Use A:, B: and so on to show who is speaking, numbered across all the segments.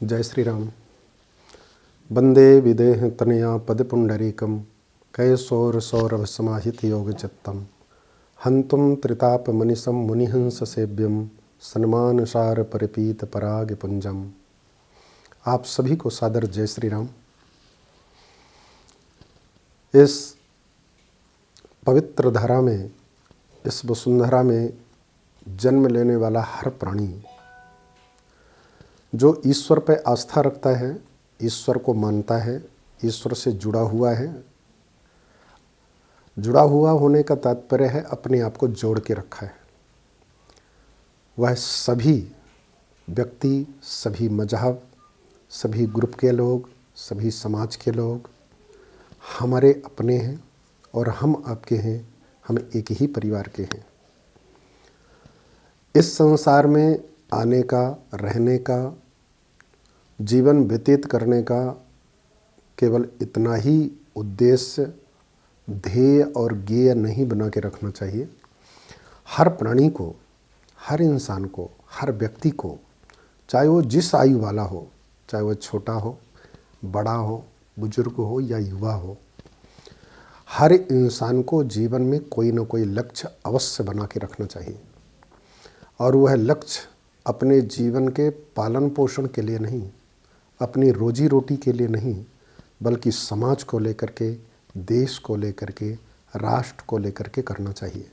A: जय श्री राम। वंदे विदेह तनया पद पुंडरीकम कैसौर सौरभ समाहित योग चित्तम हंतुम त्रिताप मनिसम मुनिहंस सेव्यम सन्मानसार परिपीत पराग पुंजम। आप सभी को सादर जय श्री राम। इस पवित्र धारा में, इस वसुंधरा में जन्म लेने वाला हर प्राणी जो ईश्वर पर आस्था रखता है, ईश्वर को मानता है, ईश्वर से जुड़ा हुआ है। जुड़ा हुआ होने का तात्पर्य है अपने आप को जोड़ के रखा है। वह सभी व्यक्ति, सभी मजहब, सभी ग्रुप के लोग, सभी समाज के लोग हमारे अपने हैं और हम आपके हैं। हम एक ही परिवार के हैं। इस संसार में आने का, रहने का, जीवन व्यतीत करने का केवल इतना ही उद्देश्य, ध्येय और ज्ञेय नहीं बना के रखना चाहिए। हर प्राणी को, हर इंसान को, हर व्यक्ति को, चाहे वो जिस आयु वाला हो, चाहे वो छोटा हो, बड़ा हो, बुजुर्ग हो या युवा हो, हर इंसान को जीवन में कोई ना कोई लक्ष्य अवश्य बना के रखना चाहिए। और वह लक्ष्य अपने जीवन के पालन पोषण के लिए नहीं, अपनी रोजी रोटी के लिए नहीं, बल्कि समाज को लेकर के, देश को लेकर के, राष्ट्र को लेकर के करना चाहिए।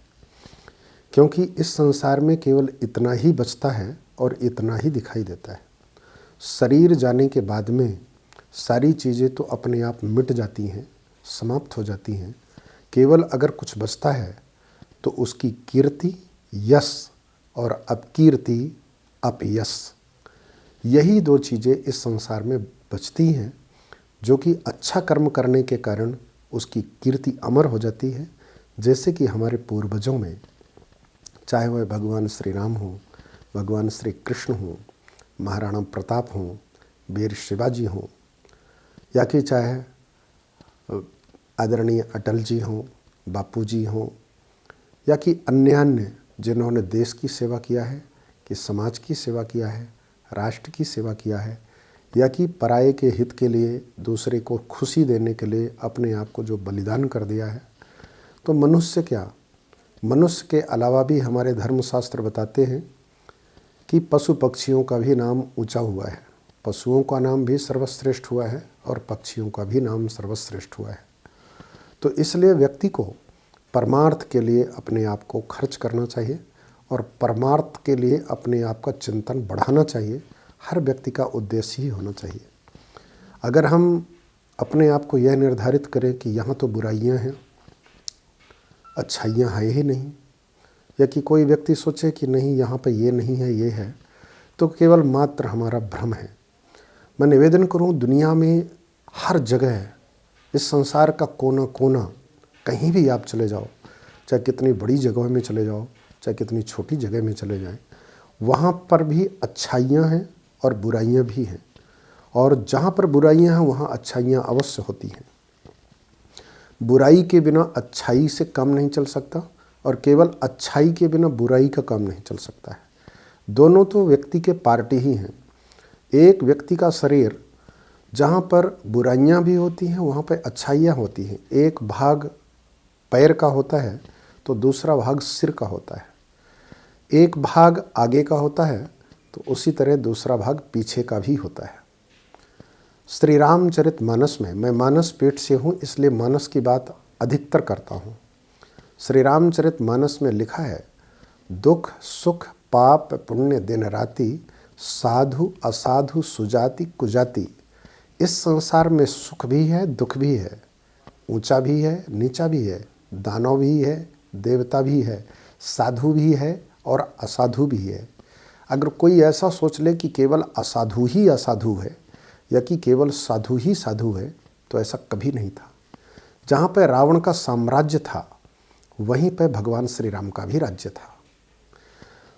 A: क्योंकि इस संसार में केवल इतना ही बचता है और इतना ही दिखाई देता है। शरीर जाने के बाद में सारी चीज़ें तो अपने आप मिट जाती हैं, समाप्त हो जाती हैं। केवल अगर कुछ बचता है तो उसकी कीर्ति, यश और अपकीर्ति, अपयश, यही दो चीज़ें इस संसार में बचती हैं, जो कि अच्छा कर्म करने के कारण उसकी कीर्ति अमर हो जाती है। जैसे कि हमारे पूर्वजों में, चाहे वह भगवान श्री राम हो, भगवान श्री कृष्ण हो, महाराणा प्रताप हो, वीर शिवाजी हो, या कि चाहे आदरणीय अटल जी हों, बापू जी हों, या कि अन्य जिन्होंने देश की सेवा किया है, कि समाज की सेवा किया है, राष्ट्र की सेवा किया है, या कि पराये के हित के लिए, दूसरे को खुशी देने के लिए अपने आप को जो बलिदान कर दिया है। तो मनुष्य क्या, मनुष्य के अलावा भी हमारे धर्मशास्त्र बताते हैं कि पशु पक्षियों का भी नाम ऊंचा हुआ है। पशुओं का नाम भी सर्वश्रेष्ठ हुआ है और पक्षियों का भी नाम सर्वश्रेष्ठ हुआ है। तो इसलिए व्यक्ति को परमार्थ के लिए अपने आप को खर्च करना चाहिए और परमार्थ के लिए अपने आप का चिंतन बढ़ाना चाहिए। हर व्यक्ति का उद्देश्य ही होना चाहिए। अगर हम अपने आप को यह निर्धारित करें कि यहाँ तो बुराइयाँ हैं, अच्छाइयाँ है ही नहीं, या कि कोई व्यक्ति सोचे कि नहीं यहाँ पे ये नहीं है, ये है, तो केवल मात्र हमारा भ्रम है। मैं निवेदन करूँ, दुनिया में हर जगह, इस संसार का कोना कोना, कहीं भी आप चले जाओ, चाहे कितनी बड़ी जगह में चले जाओ, चाहे कितनी छोटी जगह में चले जाएं, वहाँ पर भी अच्छाइयाँ हैं और बुराइयाँ भी हैं। और जहाँ पर बुराइयाँ हैं वहाँ अच्छाइयाँ अवश्य होती हैं। बुराई के बिना अच्छाई से काम नहीं चल सकता और केवल अच्छाई के बिना बुराई का काम नहीं चल सकता है। दोनों तो व्यक्ति के पार्टी ही हैं। एक व्यक्ति का शरीर, जहाँ पर बुराइयाँ भी होती हैं वहाँ पर अच्छाइयाँ होती हैं। एक भाग पैर का होता है तो दूसरा भाग सिर का होता है। एक भाग आगे का होता है तो उसी तरह दूसरा भाग पीछे का भी होता है। श्री रामचरित मानस में, मैं मानस पेट से हूँ इसलिए मानस की बात अधिकतर करता हूँ। श्री रामचरित मानस में लिखा है, दुख सुख पाप पुण्य दिन राति, साधु असाधु सुजाति कुजाति। इस संसार में सुख भी है, दुख भी है, ऊंचा भी है, नीचा भी है, दानव भी है, देवता भी है, साधु भी है और असाधु भी है। अगर कोई ऐसा सोच ले कि केवल असाधु ही असाधु है या कि केवल साधु ही साधु है, तो ऐसा कभी नहीं था। जहाँ पर रावण का साम्राज्य था, वहीं पर भगवान श्री राम का भी राज्य था।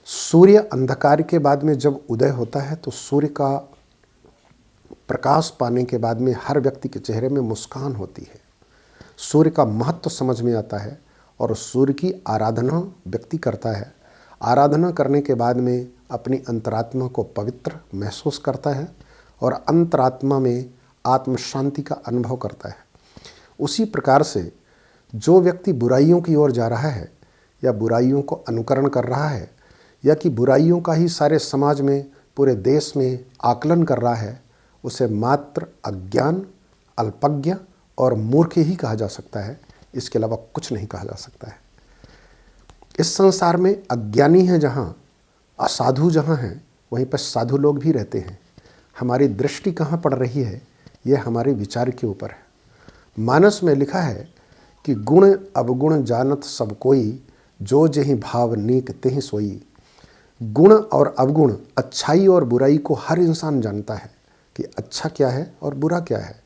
A: सूर्य अंधकार के बाद में जब उदय होता है तो सूर्य का प्रकाश पाने के बाद में हर व्यक्ति के चेहरे में मुस्कान होती है। सूर्य का महत्व समझ में आता है और सूर्य की आराधना व्यक्ति करता है। आराधना करने के बाद में अपनी अंतरात्मा को पवित्र महसूस करता है और अंतरात्मा में आत्म शांति का अनुभव करता है। उसी प्रकार से जो व्यक्ति बुराइयों की ओर जा रहा है या बुराइयों को अनुकरण कर रहा है या कि बुराइयों का ही सारे समाज में, पूरे देश में आकलन कर रहा है, उसे मात्र अज्ञान, अल्पज्ञ और मूर्ख ही कहा जा सकता है। इसके अलावा कुछ नहीं कहा जा सकता है। इस संसार में अज्ञानी है जहाँ, असाधु जहाँ हैं, वहीं पर साधु लोग भी रहते हैं। हमारी दृष्टि कहाँ पड़ रही है, यह हमारे विचार के ऊपर है। मानस में लिखा है कि गुण अवगुण जानत सब कोई, जो जेहि भाव नीक तेहि सोई। गुण और अवगुण, अच्छाई और बुराई को हर इंसान जानता है कि अच्छा क्या है और बुरा क्या है।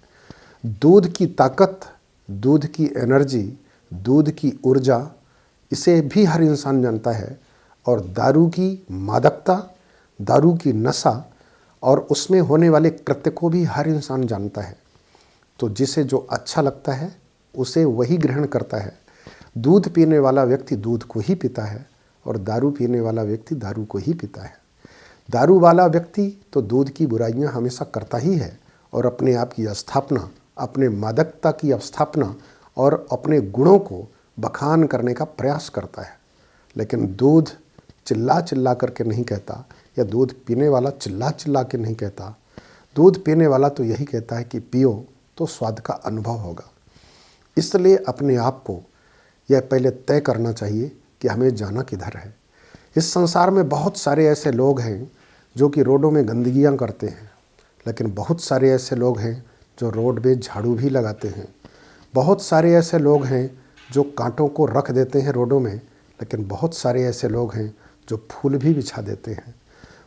A: दूध की ताकत, दूध की एनर्जी, दूध की ऊर्जा, इसे भी हर इंसान जानता है। और दारू की मादकता, दारू की नशा और उसमें होने वाले कृत्य को भी हर इंसान जानता है। तो जिसे जो अच्छा लगता है उसे वही ग्रहण करता है। दूध पीने वाला व्यक्ति दूध को ही पीता है और दारू पीने वाला व्यक्ति दारू को ही पीता है। दारू वाला व्यक्ति तो दूध की बुराइयां हमेशा करता ही है और अपने आप की स्थापना, अपने मादकता की स्थापना और अपने गुणों को बखान करने का प्रयास करता है। लेकिन दूध चिल्ला चिल्ला करके नहीं कहता, या दूध पीने वाला चिल्ला चिल्ला के नहीं कहता। दूध पीने वाला तो यही कहता है कि पियो तो स्वाद का अनुभव होगा। इसलिए अपने आप को यह पहले तय करना चाहिए कि हमें जाना किधर है। इस संसार में बहुत सारे ऐसे लोग हैं जो कि रोडों में गंदगियाँ करते हैं, लेकिन बहुत सारे ऐसे लोग हैं जो रोड पे झाड़ू भी लगाते हैं। बहुत सारे ऐसे लोग हैं जो कांटों को रख देते हैं रोडों में, लेकिन बहुत सारे ऐसे लोग हैं जो फूल भी बिछा देते हैं।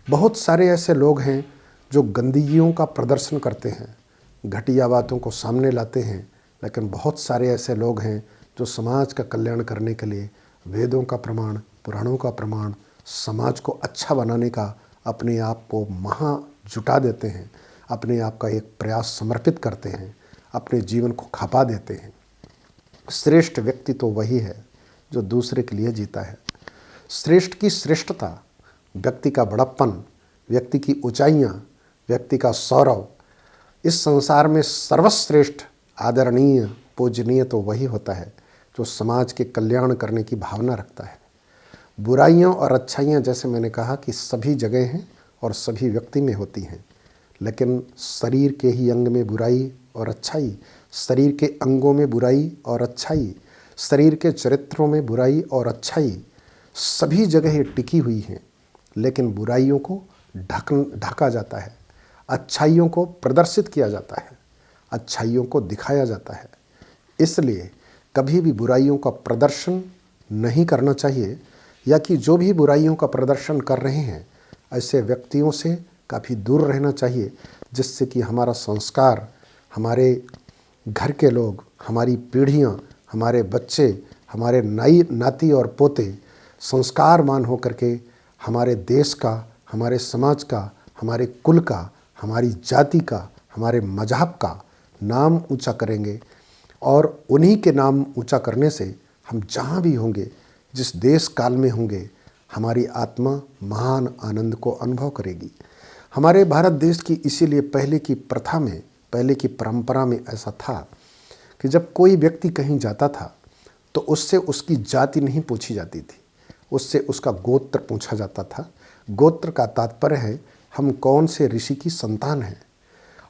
A: बहुत सारे ऐसे लोग हैं जो गंदगियों का प्रदर्शन करते हैं, घटिया बातों को सामने लाते हैं, लेकिन बहुत सारे ऐसे लोग हैं जो समाज का कल्याण करने के लिए वेदों का प्रमाण, पुराणों का प्रमाण, समाज को अच्छा बनाने का अपने आप को महा जुटा देते हैं, अपने आप का एक प्रयास समर्पित करते हैं, अपने जीवन को खपा देते हैं। श्रेष्ठ व्यक्ति तो वही है जो दूसरे के लिए जीता है। श्रेष्ठ की श्रेष्ठता, व्यक्ति का बड़प्पन, व्यक्ति की ऊंचाइयाँ, व्यक्ति का सौरव, इस संसार में सर्वश्रेष्ठ, आदरणीय, पूजनीय तो वही होता है जो समाज के कल्याण करने की भावना रखता है। बुराइयाँ और अच्छाइयाँ, जैसे मैंने कहा कि सभी जगह हैं और सभी व्यक्ति में होती हैं, लेकिन शरीर के ही अंग में बुराई और अच्छाई, शरीर के अंगों में बुराई और अच्छाई, शरीर के चरित्रों में बुराई और अच्छाई सभी जगह टिकी हुई हैं। लेकिन बुराइयों को ढका जाता है, अच्छाइयों को प्रदर्शित किया जाता है, अच्छाइयों को दिखाया जाता है। इसलिए कभी भी बुराइयों का प्रदर्शन नहीं करना चाहिए, या कि जो भी बुराइयों का प्रदर्शन कर रहे हैं ऐसे व्यक्तियों से काफ़ी दूर रहना चाहिए, जिससे कि हमारा संस्कार, हमारे घर के लोग, हमारी पीढ़ियाँ, हमारे बच्चे, हमारे नाती और पोते संस्कारवान होकर के हमारे देश का, हमारे समाज का, हमारे कुल का, हमारी जाति का, हमारे मजहब का नाम ऊंचा करेंगे। और उन्हीं के नाम ऊंचा करने से हम जहाँ भी होंगे, जिस देश काल में होंगे, हमारी आत्मा महान आनंद को अनुभव करेगी। हमारे भारत देश की इसीलिए पहले की प्रथा में, पहले की परंपरा में ऐसा था कि जब कोई व्यक्ति कहीं जाता था तो उससे उसकी जाति नहीं पूछी जाती थी, उससे उसका गोत्र पूछा जाता था। गोत्र का तात्पर्य है हम कौन से ऋषि की संतान हैं,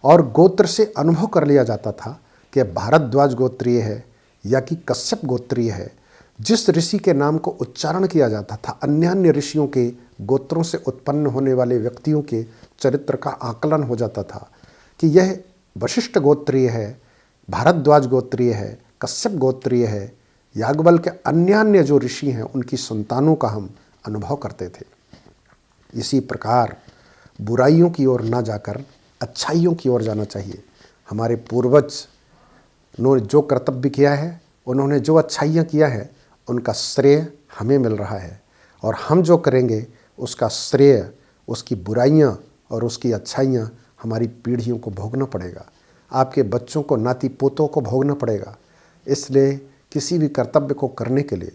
A: और गोत्र से अनुभव कर लिया जाता था कि भारद्वाज गोत्रीय है या कि कश्यप गोत्रीय है। जिस ऋषि के नाम को उच्चारण किया जाता था, अन्य ऋषियों के गोत्रों से उत्पन्न होने वाले व्यक्तियों के चरित्र का आकलन हो जाता था कि यह वशिष्ठ गोत्रीय है, भारद्वाज गोत्रीय है, कश्यप गोत्रीय है। याज्ञवल्क्य के अन्य जो ऋषि हैं उनकी संतानों का हम अनुभव करते थे। इसी प्रकार बुराइयों की ओर ना जाकर अच्छाइयों की ओर जाना चाहिए। हमारे पूर्वज ने जो कर्तव्य किया है, उन्होंने जो अच्छाइयाँ किया है, उनका श्रेय हमें मिल रहा है, और हम जो करेंगे उसका श्रेय, उसकी बुराइयाँ और उसकी अच्छाइयाँ हमारी पीढ़ियों को भोगना पड़ेगा, आपके बच्चों को, नाती पोतों को भोगना पड़ेगा। इसलिए किसी भी कर्तव्य को करने के लिए,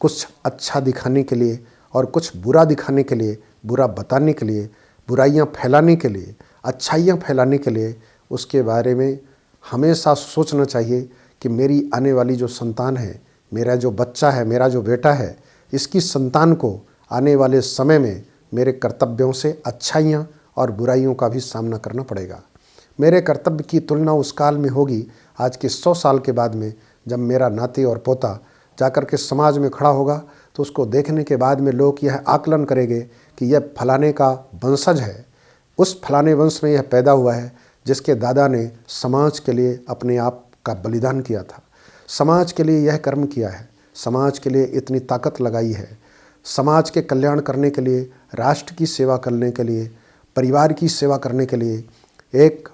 A: कुछ अच्छा दिखाने के लिए और कुछ बुरा दिखाने के लिए, बुरा बताने के लिए, बुराइयां फैलाने के लिए, अच्छाइयाँ फैलाने के लिए उसके बारे में हमेशा सोचना चाहिए कि मेरी आने वाली जो संतान है, मेरा जो बच्चा है, मेरा जो बेटा है, इसकी संतान को आने वाले समय में मेरे कर्तव्यों से अच्छाइयाँ और बुराइयों का भी सामना करना पड़ेगा। मेरे कर्तव्य की तुलना उस काल में होगी आज के 100 साल के बाद में, जब मेरा नाती और पोता जाकर के समाज में खड़ा होगा तो उसको देखने के बाद में लोग यह आकलन करेंगे कि यह फलाने का वंशज है, उस फलाने वंश में यह पैदा हुआ है जिसके दादा ने समाज के लिए अपने आप का बलिदान किया था, समाज के लिए यह कर्म किया है, समाज के लिए इतनी ताकत लगाई है, समाज के कल्याण करने के लिए, राष्ट्र की सेवा करने के लिए, परिवार की सेवा करने के लिए, एक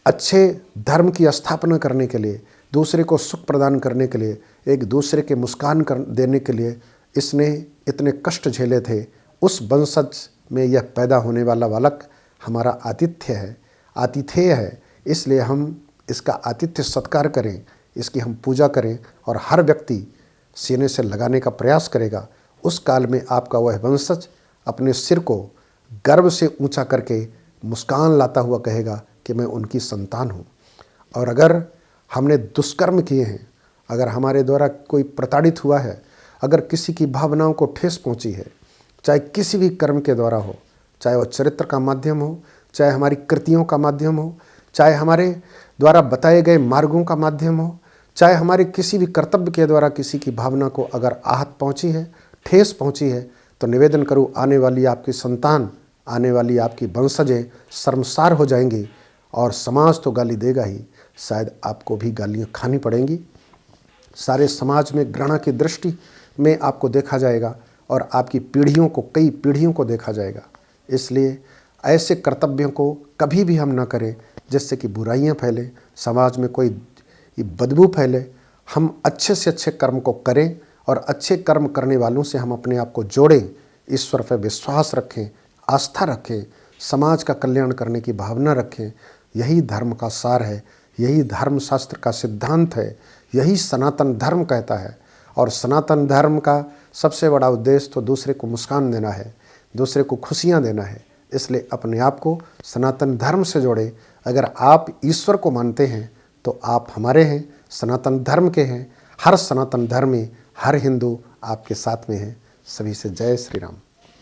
A: अच्छे धर्म की स्थापना करने के लिए, दूसरे को सुख प्रदान करने के लिए, एक दूसरे के मुस्कान देने के लिए इसने इतने कष्ट झेले थे। उस वंशज में यह पैदा होने वाला बालक हमारा आतिथेय है। इसलिए हम इसका आतिथ्य सत्कार करें, इसकी हम पूजा करें और हर व्यक्ति सीने से लगाने का प्रयास करेगा। उस काल में आपका वह वंशज अपने सिर को गर्व से ऊंचा करके मुस्कान लाता हुआ कहेगा कि मैं उनकी संतान हूँ। और अगर हमने दुष्कर्म किए हैं, अगर हमारे द्वारा कोई प्रताड़ित हुआ है, अगर किसी की भावनाओं को ठेस पहुँची है, चाहे किसी भी कर्म के द्वारा हो, चाहे वह चरित्र का माध्यम हो, चाहे हमारी कृतियों का माध्यम हो, चाहे हमारे द्वारा बताए गए मार्गों का माध्यम हो, चाहे हमारे किसी भी कर्तव्य के द्वारा किसी की भावना को अगर आहत पहुँची है, ठेस पहुँची है, तो निवेदन करूँ आने वाली आपकी संतान, आने वाली आपकी वंशजें शर्मसार हो जाएंगी और समाज तो गाली देगा ही, शायद आपको भी गालियाँ खानी पड़ेंगी। सारे समाज में घृणा की दृष्टि में आपको देखा जाएगा और आपकी पीढ़ियों को, कई पीढ़ियों को देखा जाएगा। इसलिए ऐसे कर्तव्यों को कभी भी हम ना करें जिससे कि बुराइयां फैले, समाज में कोई बदबू फैले। हम अच्छे से अच्छे कर्म को करें और अच्छे कर्म करने वालों से हम अपने आप को जोड़ें, ईश्वर पर विश्वास रखें, आस्था रखें, समाज का कल्याण करने की भावना रखें। यही धर्म का सार है, यही धर्मशास्त्र का सिद्धांत है, यही सनातन धर्म कहता है। और सनातन धर्म का सबसे बड़ा उद्देश्य तो दूसरे को मुस्कान देना है, दूसरे को खुशियाँ देना है। इसलिए अपने आप को सनातन धर्म से जोड़े। अगर आप ईश्वर को मानते हैं तो आप हमारे हैं, सनातन धर्म के हैं। हर सनातन धर्मी, हर हिंदू आपके साथ में है। सभी से जय श्री राम।